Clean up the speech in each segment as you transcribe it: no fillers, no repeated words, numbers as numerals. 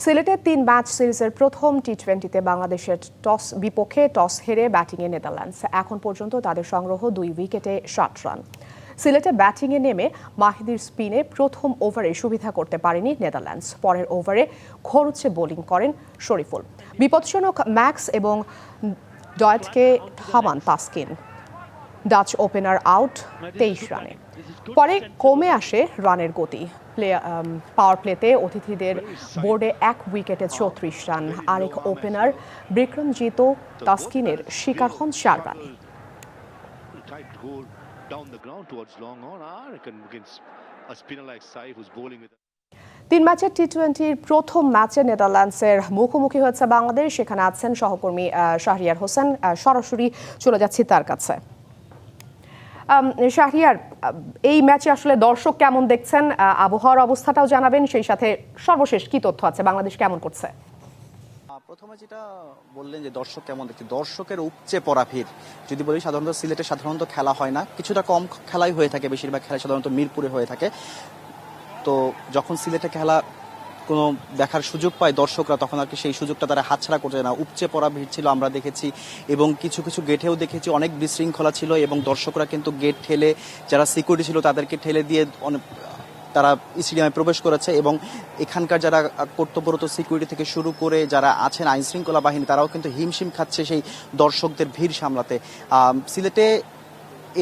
সিলেটে ৩ ম্যাচ সিরিজের প্রথম টি-20তে বাংলাদেশের বিপক্ষে টস হেরে ব্যাটিংয়ে নেদারল্যান্ডস। এখন পর্যন্ত তাদের সংগ্রহ 2 উইকেটে 60 রান। সিলেটে ব্যাটিংয়ে নেমে মাহিদির স্পিনে প্রথম ওভারে সুবিধা করতে পারেনি নেদারল্যান্ডস। পরের ওভারে খরুচে বোলিং করেন শরীফুল। বিপজ্জনক ম্যাক্স এবং ডয়েটকে থামান তাসকিন। ডাচ ওপেনার আউট 23 রানে। পরে কমে আসে রানের গতি। পাওয়ার প্লেতে অতিথিদের বোর্ডে 1 উইকেটে 34 রান। আরেক ওপেনার বিক্রমজিৎ তাসকিনের শিকার হন 4 রানে। 3 ম্যাচের টি-20-র প্রথম ম্যাচে নেদারল্যান্ডসের মুখোমুখি হয়েছে বাংলাদেশ। সেখানে আছেন সহকর্মী শাহরিয়ার হোসেন। সরাসরি চলে যাচ্ছি তার কাছে। শাহরিয়ার, এই ম্যাচে আসলে দর্শক কেমন দেখছেন, আবহাওয়ার অবস্থাটাও জানাবেন, সেই সাথে সর্বশেষ কি তথ্য আছে, বাংলাদেশ কেমন করছে? প্রথমে যেটা বললেন যে দর্শক কেমন দেখছে, দর্শকের উপচে পড়া ভিড়। যদি বলি সাধারণত সিলেটে সাধারণত খেলা হয় না, কিছুটা কম খেলাই হয়ে থাকে, বেশিরভাগ খেলা সাধারণত মিরপুরে হয়ে থাকে। তো যখন সিলেটে খেলা কোনো দেখার সুযোগ পায় দর্শকরা, তখন আর কি সেই সুযোগটা তারা হাতছাড়া করছে না। উপচে পড়া ভিড় ছিল আমরা দেখেছি, এবং কিছু কিছু গেটেও দেখেছি অনেক বিশৃঙ্খলা ছিল, এবং দর্শকরা কিন্তু গেট ঠেলে, যারা সিকিউরিটি ছিল তাদেরকে ঠেলে দিয়ে তারা স্টেডিয়ামে প্রবেশ করেছে। এবং এখানকার যারা কর্তব্যরত সিকিউরিটি থেকে শুরু করে যারা আছেন আইন শৃঙ্খলা বাহিনী, তারাও কিন্তু হিমশিম খাচ্ছে সেই দর্শকদের ভিড় সামলাতে। সিলেটে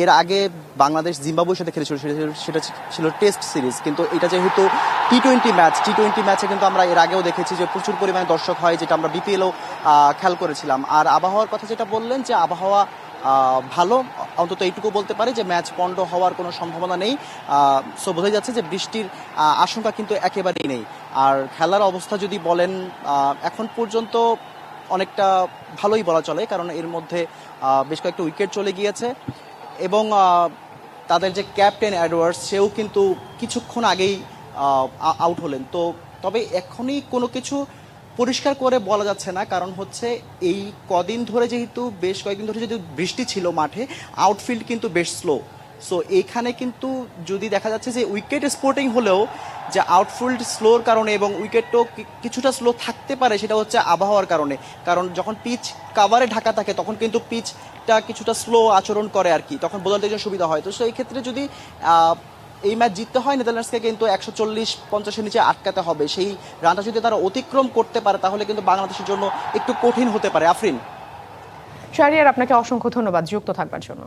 এর আগে বাংলাদেশ জিম্বাবুয়ের সাথে খেলেছিল, সেটা ছিল টেস্ট সিরিজ, কিন্তু এটা যেহেতু টি-20 ম্যাচ, টি-20 ম্যাচে কিন্তু আমরা এর আগেও দেখেছি যে প্রচুর পরিমাণে দর্শক হয়, যেটা আমরা বিপিএলও খেয়াল করেছিলাম। আর আবহাওয়ার কথা যেটা বললেন, যে আবহাওয়া ভালো, অন্তত এইটুকু বলতে পারি যে ম্যাচ পন্ড হওয়ার কোনো সম্ভাবনা নেই। সো বোঝাই যাচ্ছে যে বৃষ্টির আশঙ্কা কিন্তু একেবারেই নেই। আর খেলার অবস্থা যদি বলেন, এখন পর্যন্ত অনেকটা ভালোই বলা চলে, কারণ এর মধ্যে বেশ কয়েকটা উইকেট চলে গিয়েছে, এবং তাদের যে ক্যাপ্টেন এডওয়ার্ডস, সেও কিন্তু কিছুক্ষণ আগেই আউট হলেন। তো তবে এখনই কোনো কিছু পরিষ্কার করে বলা যাচ্ছে না, কারণ হচ্ছে এই কদিন ধরে, যেহেতু বেশ কয়েকদিন ধরে যেহেতু বৃষ্টি ছিল মাঠে, আউটফিল্ড কিন্তু বেশ স্লো। সো এখানে কিন্তু যদি দেখা যাচ্ছে যে উইকেট স্পোর্টিং হলেও যে আউটফিল্ড স্লোর কারণে, এবং উইকেটও কিছুটা স্লো থাকতে পারে, সেটা হচ্ছে আবহাওয়ার কারণে। কারণ যখন পিচ কাভারে ঢাকা থাকে তখন কিন্তু পিচটা কিছুটা স্লো আচরণ করে আর কি, তখন বোলারদের জন্য সুবিধা হয়। তো সেই ক্ষেত্রে যদি এই ম্যাচ জিততে হয় নেদারল্যান্ডসকে কিন্তু 140-50-এর নিচে আটকাতে হবে। সেই রানটা যদি তারা অতিক্রম করতে পারে, তাহলে কিন্তু বাংলাদেশের জন্য একটু কঠিন হতে পারে। আফরিন। শাহরিয়ার, আপনাকে অসংখ্য ধন্যবাদ যুক্ত থাকবার জন্য।